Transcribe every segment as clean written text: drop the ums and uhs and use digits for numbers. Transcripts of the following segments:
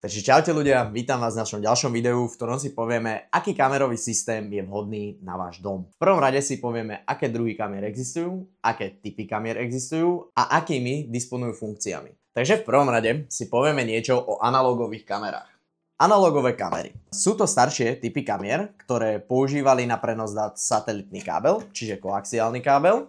Takže čaute ľudia, vítam vás v našom ďalšom videu, v ktorom si povieme, aký kamerový systém je vhodný na váš dom. V prvom rade si povieme, aké druhy kamier existujú, aké typy kamier existujú a akými disponujú funkciami. Takže v prvom rade si povieme niečo o analogových kamerách. Analogové kamery. Sú to staršie typy kamier, ktoré používali na prenos dát satelitný kábel, čiže koaxiálny kábel,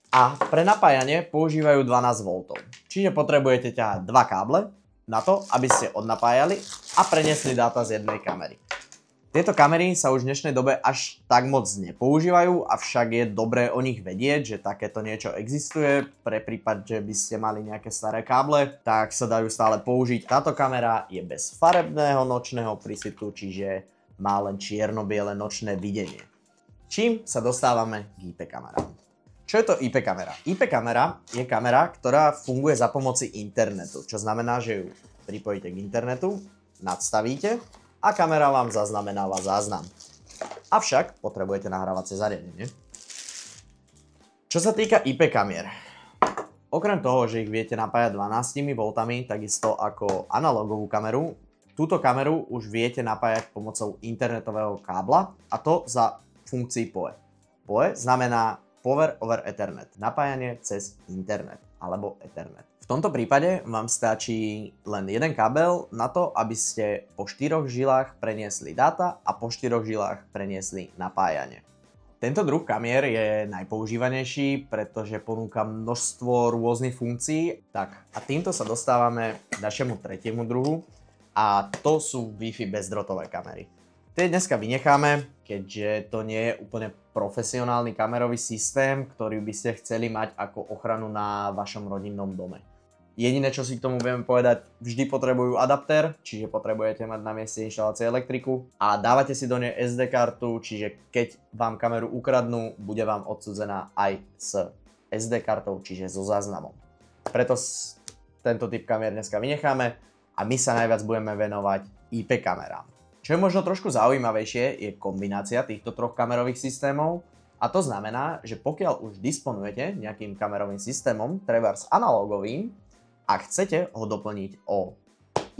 a pre napájanie používajú 12 V. Čiže potrebujete ťahať dva káble na to, aby ste odnapájali a preniesli dáta z jednej kamery. Tieto kamery sa už v dnešnej dobe až tak moc nepoužívajú, avšak je dobré o nich vedieť, že takéto niečo existuje. Pre prípad, že by ste mali nejaké staré káble, tak sa dajú stále použiť. Táto kamera je bez farebného nočného prísvitu, čiže má len čierno-biele nočné videnie. Čím sa dostávame k IP kamerám. Čo je to IP kamera? IP kamera je kamera, ktorá funguje za pomoci internetu, čo znamená, že ju pripojíte k internetu, nadstavíte a kamera vám zaznamenáva záznam. Avšak potrebujete nahrávacie zariadenie. Čo sa týka IP kamier, okrem toho, že ich viete napájať 12 V, takisto ako analogovú kameru, túto kameru už viete napájať pomocou internetového kábla, a to za funkcií PoE. PoE znamená Power over Ethernet, napájanie cez internet alebo Ethernet. V tomto prípade vám stačí len jeden kábel na to, aby ste po 4 žilách preniesli dáta a po 4 žilách preniesli napájanie. Tento druh kamier je najpoužívanejší, pretože ponúka množstvo rôznych funkcií. Tak a týmto sa dostávame k našemu tretiemu druhu a to sú Wi-Fi bezdrôtové kamery. Tie dneska vynecháme, keďže to nie je úplne profesionálny kamerový systém, ktorý by ste chceli mať ako ochranu na vašom rodinnom dome. Jediné, čo si k tomu budeme povedať, vždy potrebujú adaptér, čiže potrebujete mať na mieste inštalácie elektriku a dávate si do nej SD kartu, čiže keď vám kameru ukradnú, bude vám odsudzená aj s SD kartou, čiže so záznamom. Preto tento typ kamier dneska vynecháme a my sa najviac budeme venovať IP kamerám. Čo je možno trošku zaujímavejšie, je kombinácia týchto troch kamerových systémov, a to znamená, že pokiaľ už disponujete nejakým kamerovým systémom, trebárs analogovým, a chcete ho doplniť o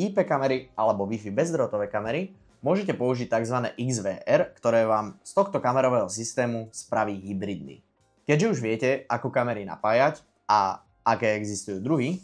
IP kamery alebo Wi-Fi bezdrôtové kamery, môžete použiť tzv. XVR, ktoré vám z tohto kamerového systému spraví hybridný. Keďže už viete, ako kamery napájať a aké existujú druhy,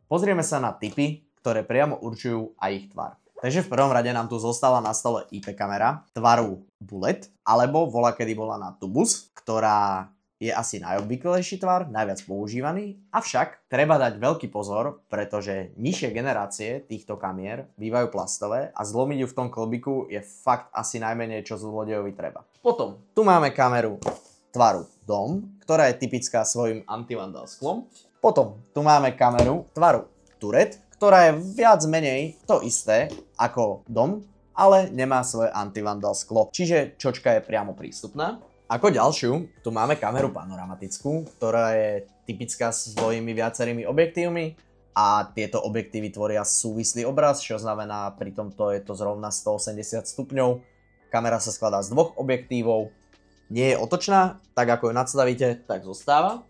pozrieme sa na typy, ktoré priamo určujú aj ich tvar. Takže v prvom rade nám tu zostala na stole IP kamera tvaru bullet, alebo volakedy volaná tubus, ktorá je asi najobvyklejší tvar, najviac používaný, avšak treba dať veľký pozor, pretože nižšie generácie týchto kamier bývajú plastové a zlomiť ju v tom klbiku je fakt asi najmenej, čo zlodejovi treba. Potom tu máme kameru tvaru dom, ktorá je typická svojim antivandal sklom. Potom tu máme kameru tvaru turret, ktorá je viac menej to isté ako dom, ale nemá svoje antivandal sklo, čiže čočka je priamo prístupná. Ako ďalšiu, tu máme kameru panoramatickú, ktorá je typická svojimi viacerými objektívmi a tieto objektívy tvoria súvislý obraz, čo znamená, pri tomto je to zrovna 180 stupňov. Kamera sa skladá z dvoch objektívov, nie je otočná, tak ako ju nadstavíte, tak zostáva.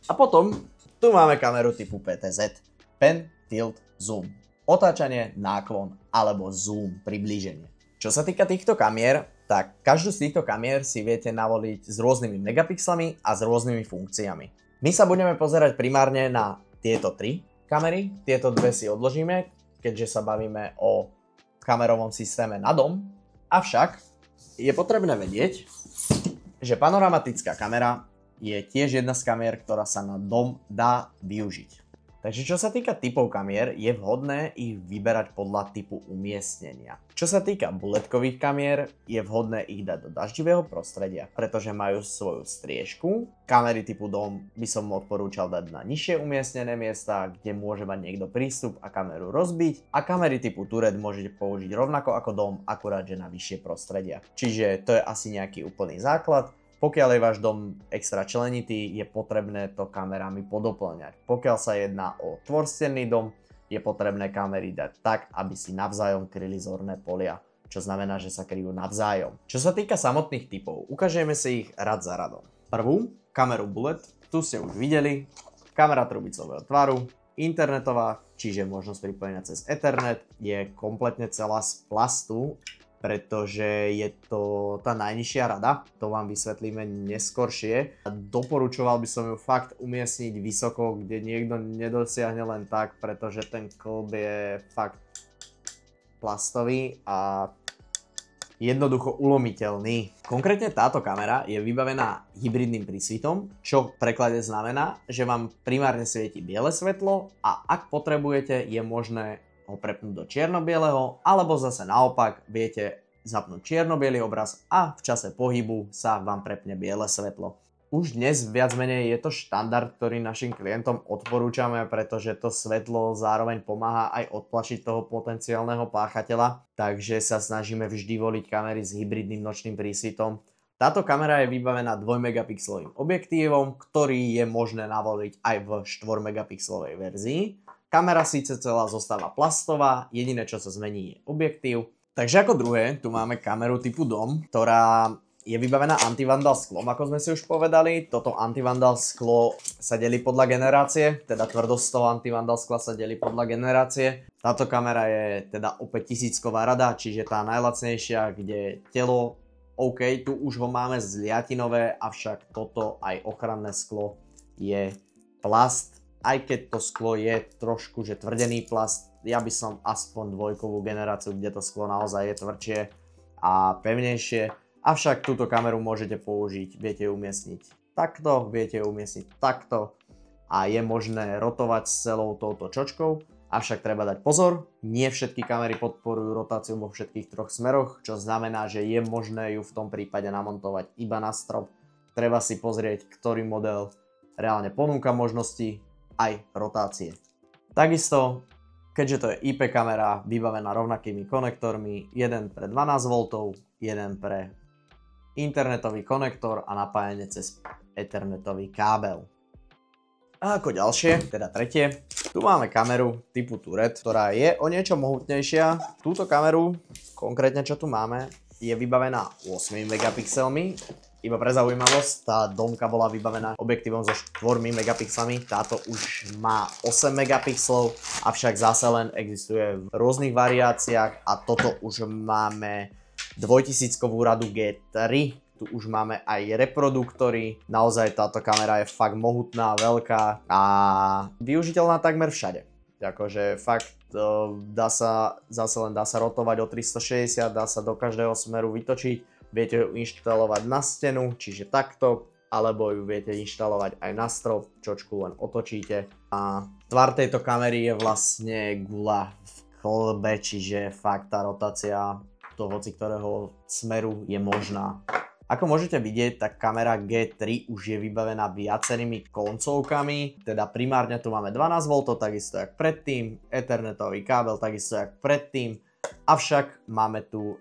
A potom tu máme kameru typu PTZ, Pen, Tilt, Zoom. Otáčanie, náklon alebo zoom, priblíženie. Čo sa týka týchto kamier, tak každú z týchto kamier si viete navoliť s rôznymi megapixlami a s rôznymi funkciami. My sa budeme pozerať primárne na tieto tri kamery, tieto dve si odložíme, keďže sa bavíme o kamerovom systéme na dom. Avšak je potrebné vedieť, že panoramatická kamera je tiež jedna z kamier, ktorá sa na dom dá využiť. Takže čo sa týka typov kamier, je vhodné ich vyberať podľa typu umiestnenia. Čo sa týka bulletkových kamier, je vhodné ich dať do daždivého prostredia, pretože majú svoju striežku. Kamery typu dom by som odporúčal dať na nižšie umiestnené miesta, kde môže mať niekto prístup a kameru rozbiť. A kamery typu turret môžete použiť rovnako ako dom, akurát že na vyššie prostredia. Čiže to je asi nejaký úplný základ. Pokiaľ je váš dom extra členitý, je potrebné to kamerami podopĺňať. Pokiaľ sa jedná o štvorstenný dom, je potrebné kamery dať tak, aby si navzájom kryli zorné polia, čo znamená, že sa kryjú navzájom. Čo sa týka samotných typov, ukážeme si ich rad za radom. Prvú, kameru bullet, tu ste už videli, kamera trubicového tvaru, internetová, čiže možnosť pripojenia cez Ethernet, je kompletne celá z plastu, pretože je to tá najnižšia rada, to vám vysvetlíme neskoršie. Doporučoval by som ju fakt umiestniť vysoko, kde niekto nedosiahne len tak, pretože ten klb je fakt plastový a jednoducho ulomiteľný. Konkrétne táto kamera je vybavená hybridným prísvitom, čo v preklade znamená, že vám primárne svieti biele svetlo a ak potrebujete, je možné ho prepnúť do čierno-bieleho, alebo zase naopak viete zapnúť čierno-biely obraz a v čase pohybu sa vám prepne biele svetlo. Už dnes viac menej je to štandard, ktorý našim klientom odporúčame, pretože to svetlo zároveň pomáha aj odplašiť toho potenciálneho páchateľa, takže sa snažíme vždy voliť kamery s hybridným nočným prísvitom. Táto kamera je vybavená 2 megapixelovým objektívom, ktorý je možné navoliť aj v 4 megapixelovej verzii. Kamera síce celá zostáva plastová, jediné čo sa zmení je objektív. Takže ako druhé, tu máme kameru typu DOM, ktorá je vybavená antivandal sklom, ako sme si už povedali. Toto antivandal sklo sa delí podľa generácie, teda tvrdosť toho antivandal skla sa delí podľa generácie. Táto kamera je teda opäť 1000-ková rada, čiže tá najlacnejšia, kde telo, OK, tu už ho máme zliatinové, avšak toto aj ochranné sklo je plast. Aj keď to sklo je trošku že tvrdený plast, ja by som aspoň 2-kovú generáciu, kde to sklo naozaj je tvrdšie a pevnejšie. Avšak túto kameru môžete použiť, viete ju umiestniť takto, viete ju umiestniť takto a je možné rotovať s celou touto čočkou. Avšak treba dať pozor, nie všetky kamery podporujú rotáciu vo všetkých troch smeroch, čo znamená, že je možné ju v tom prípade namontovať iba na strop. Treba si pozrieť, ktorý model reálne ponúka možnosti aj rotácie. Takisto, keďže to je IP kamera vybavená rovnakými konektormi, jeden pre 12V, jeden pre internetový konektor a napájanie cez ethernetový kábel. A ako ďalšie, teda tretie, tu máme kameru typu Turret, ktorá je o niečo mohutnejšia. Túto kameru, konkrétne čo tu máme, je vybavená 8 megapixelmi. Iba pre zaujímavosť, tá domka bola vybavená objektívom so 4 megapixelmi, táto už má 8 megapixelov, avšak zase len existuje v rôznych variáciách a toto už máme 2000-kovú radu G3. Tu už máme aj reproduktory, naozaj táto kamera je fakt mohutná, veľká a využiteľná takmer všade. Akože fakt dá sa rotovať o 360, dá sa do každého smeru vytočiť. Viete ju inštalovať na stenu, čiže takto, alebo ju viete inštalovať aj na strop, čočku len otočíte. A tvar tejto kamery je vlastne guľa v klbe, čiže fakt tá rotácia do hoci ktorého smeru je možná. Ako môžete vidieť, tak kamera G3 už je vybavená viacerými koncovkami, teda primárne tu máme 12V, takisto jak predtým, ethernetový kábel, takisto jak predtým, avšak máme tu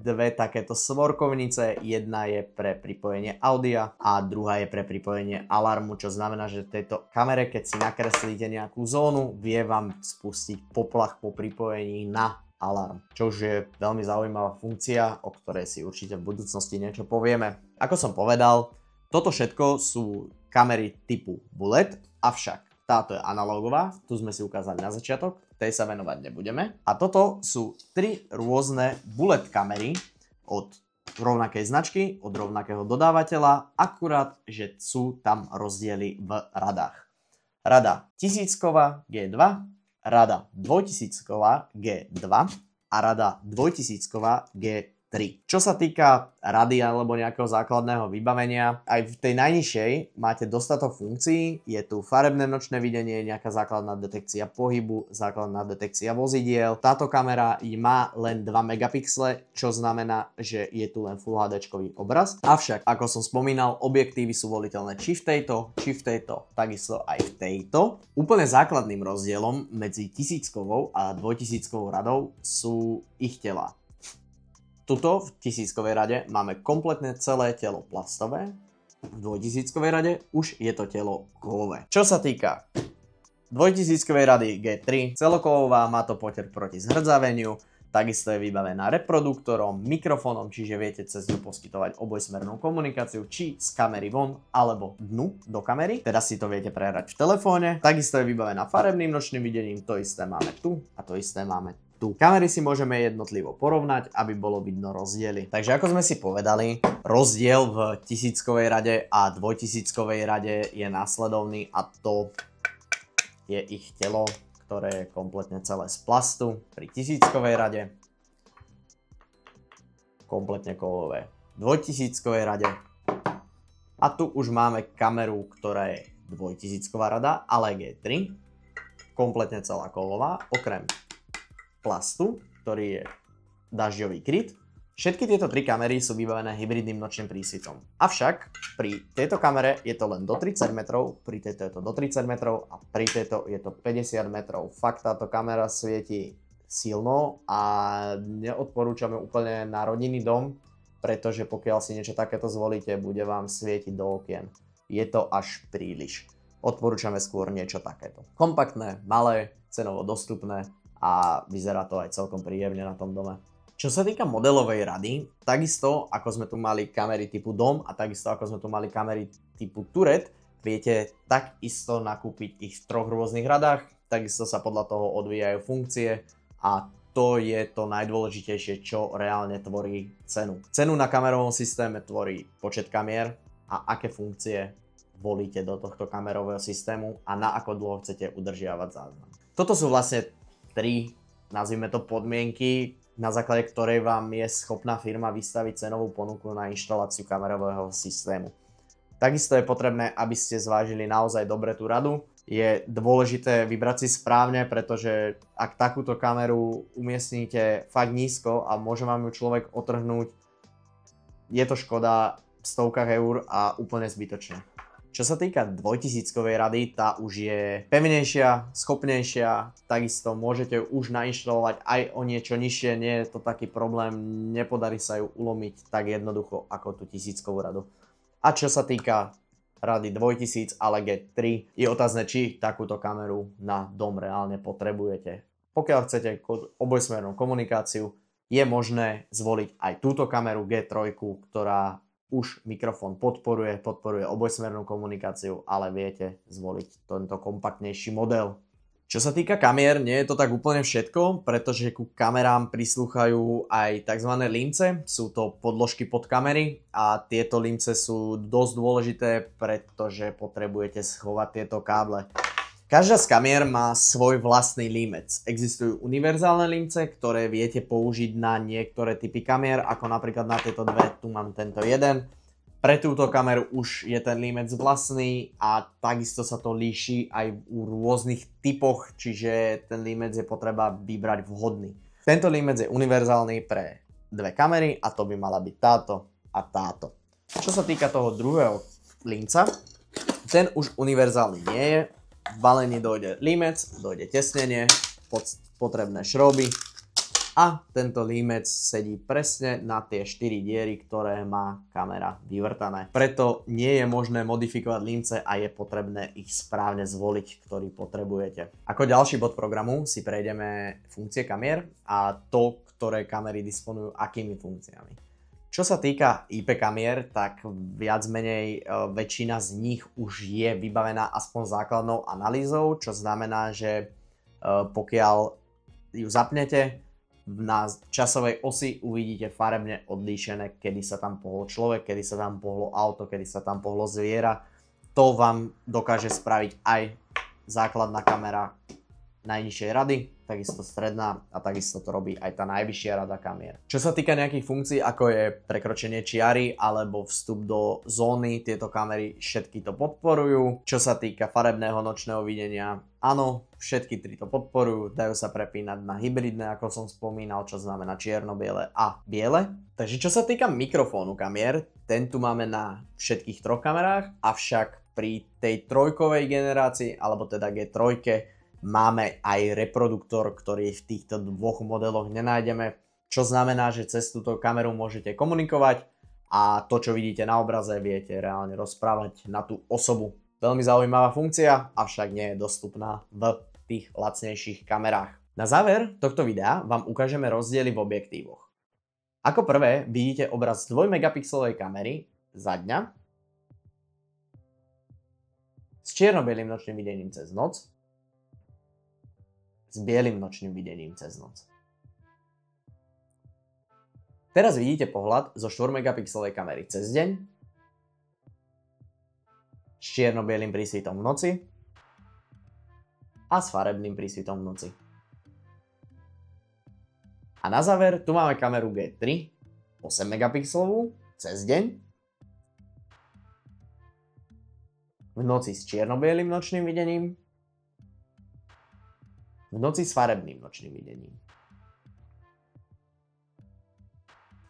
dve takéto svorkovnice, jedna je pre pripojenie audia a druhá je pre pripojenie alarmu, čo znamená, že v tejto kamere, keď si nakreslíte nejakú zónu, vie vám spustiť poplach po pripojení na alarm, čo už je veľmi zaujímavá funkcia, o ktorej si určite v budúcnosti niečo povieme. Ako som povedal, toto všetko sú kamery typu Bullet, avšak táto je analogová, tu sme si ukázali na začiatok, tej sa venovať nebudeme. A toto sú 3 rôzne bullet kamery od rovnakej značky, od rovnakého dodávateľa, akurát, že sú tam rozdiely v radách. Rada 1000-ková G2, rada 2000-ková G2 a rada 2000-ková G3. Čo sa týka rady alebo nejakého základného vybavenia, aj v tej najnižšej máte dostatok funkcií, je tu farebné nočné videnie, nejaká základná detekcia pohybu, základná detekcia vozidiel. Táto kamera má len 2 megapixle, čo znamená, že je tu len Full HD obraz. Avšak, ako som spomínal, objektívy sú voliteľné či v tejto, takisto aj v tejto. Úplne základným rozdielom medzi 1000-kovou a 2000-kovou radou sú ich telá. Tuto v 1000-kovej rade máme kompletne celé telo plastové, v 2000-kovej rade už je to telo kovové. Čo sa týka 2000-kovej rady G3, celokovová, má to potier proti zhrdzaveniu, takisto je vybavená reproduktorom, mikrofónom, čiže viete cez ňu poskytovať obojsmernú komunikáciu, či z kamery von, alebo dnu do kamery. Teda si to viete prehrať v telefóne. Takisto je vybavená farebným nočným videním, to isté máme tu a to isté máme tu. Kamery si môžeme jednotlivo porovnať, aby bolo vidno rozdiely. Takže ako sme si povedali, rozdiel v 1000-kovej rade a 2000-kovej rade je následovný, a to je ich telo, ktoré je kompletne celé z plastu. Pri 1000-kovej rade kompletne kovové v 2000-kovej rade. A tu už máme kameru, ktorá je 2000-ková rada, ale G3, kompletne celá kovová, okrem plastu, ktorý je dažďový kryt. Všetky tieto tri kamery sú vybavené hybridným nočným prísvitom. Avšak pri tejto kamere je to len do 30 metrov, pri tejto je to do 30 metrov a pri tejto je to 50 metrov. Fakt táto kamera svieti silno a neodporúčame úplne na rodinný dom, pretože pokiaľ si niečo takéto zvolíte, bude vám svietiť do okien. Je to až príliš. Odporúčame skôr niečo takéto. Kompaktné, malé, cenovo dostupné a vyzerá to aj celkom príjemne na tom dome. Čo sa týka modelovej rady, takisto ako sme tu mali kamery typu dom a takisto ako sme tu mali kamery typu turret, viete takisto nakúpiť ich v troch rôznych radách, takisto sa podľa toho odvíjajú funkcie a to je to najdôležitejšie, čo reálne tvorí cenu. Cenu na kamerovom systéme tvorí počet kamier a aké funkcie volíte do tohto kamerového systému a na ako dlho chcete udržiavať záznam. Toto sú vlastne tri, nazvime to, podmienky, na základe ktorej vám je schopná firma vystaviť cenovú ponuku na inštaláciu kamerového systému. Takisto je potrebné, aby ste zvážili naozaj dobre tú radu. Je dôležité vybrať si správne, pretože ak takúto kameru umiestníte fakt nízko a môže vám ju človek otrhnúť, je to škoda v stovkách eur a úplne zbytočne. Čo sa týka 2000-kovej rady, tá už je pevnejšia, schopnejšia, takisto môžete ju už nainštalovať aj o niečo nižšie, nie je to taký problém, nepodarí sa ju ulomiť tak jednoducho ako tú 1000-kovú radu. A čo sa týka rady 2000, ale G3, je otázne, či takúto kameru na dom reálne potrebujete. Pokiaľ chcete obojsmernú komunikáciu, je možné zvoliť aj túto kameru G3, ktorá už mikrofón podporuje obojsmernú komunikáciu, ale viete zvoliť tento kompaktnejší model. Čo sa týka kamier, nie je to tak úplne všetko, pretože ku kamerám prislúchajú aj tzv. Límce, sú to podložky pod kamery a tieto límce sú dosť dôležité, pretože potrebujete schovať tieto káble. Každá z kamier má svoj vlastný límec. Existujú univerzálne límce, ktoré viete použiť na niektoré typy kamier, ako napríklad na tieto dve, tu mám tento jeden. Pre túto kameru už je ten límec vlastný a takisto sa to líši aj u rôznych typoch, čiže ten límec je potreba vybrať vhodný. Tento límec je univerzálny pre dve kamery a to by mala byť táto a táto. Čo sa týka toho druhého límca, ten už univerzálny nie je. V balení dojde límec, dojde tesnenie, potrebné šroby a tento límec sedí presne na tie 4 diery, ktoré má kamera vyvrtané. Preto nie je možné modifikovať límce a je potrebné ich správne zvoliť, ktorý potrebujete. Ako ďalší bod programu si prejdeme funkcie kamier a to, ktoré kamery disponujú akými funkciami. Čo sa týka IP kamier, tak viac menej väčšina z nich už je vybavená aspoň základnou analýzou, čo znamená, že pokiaľ ju zapnete, na časovej osi uvidíte farebne odlíšené, kedy sa tam pohol človek, kedy sa tam pohlo auto, kedy sa tam pohlo zviera. To vám dokáže spraviť aj základná kamera najnižšej rady, takisto stredná a takisto to robí aj tá najvyššia rada kamier. Čo sa týka nejakých funkcií, ako je prekročenie čiary alebo vstup do zóny, tieto kamery všetky to podporujú. Čo sa týka farebného nočného videnia, áno, všetky tri to podporujú, dajú sa prepínať na hybridné, ako som spomínal, čo znamená čierno-biele a biele. Takže čo sa týka mikrofónu kamier, ten tu máme na všetkých troch kamerách, avšak pri tej trojkovej generácii, alebo teda G3, máme aj reproduktor, ktorý v týchto dvoch modeloch nenájdeme, čo znamená, že cez túto kameru môžete komunikovať a to, čo vidíte na obraze, viete reálne rozprávať na tú osobu. Veľmi zaujímavá funkcia, avšak nie je dostupná v tých lacnejších kamerách. Na záver tohto videa vám ukážeme rozdiely v objektívoch. Ako prvé vidíte obraz 2 megapixelovej kamery za dňa s čierno-bielým nočným videním cez noc, s bielým nočným videním cez noc. Teraz vidíte pohľad zo 4 megapixelovej kamery cez deň, s čierno-bielým prísvitom v noci a s farebným prísvitom v noci. A na záver tu máme kameru G3, 8 megapixelovú, cez deň, v noci s čierno-bielým nočným videním, v noci s farebným nočným videním.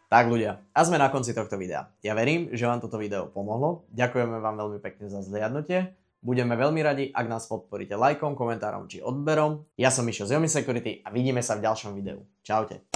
Tak ľudia, a sme na konci tohto videa. Ja verím, že vám toto video pomohlo. Ďakujeme vám veľmi pekne za zhliadnutie. Budeme veľmi radi, ak nás podporíte lajkom, komentárom či odberom. Ja som Mišo z Yomi Security a vidíme sa v ďalšom videu. Čaute.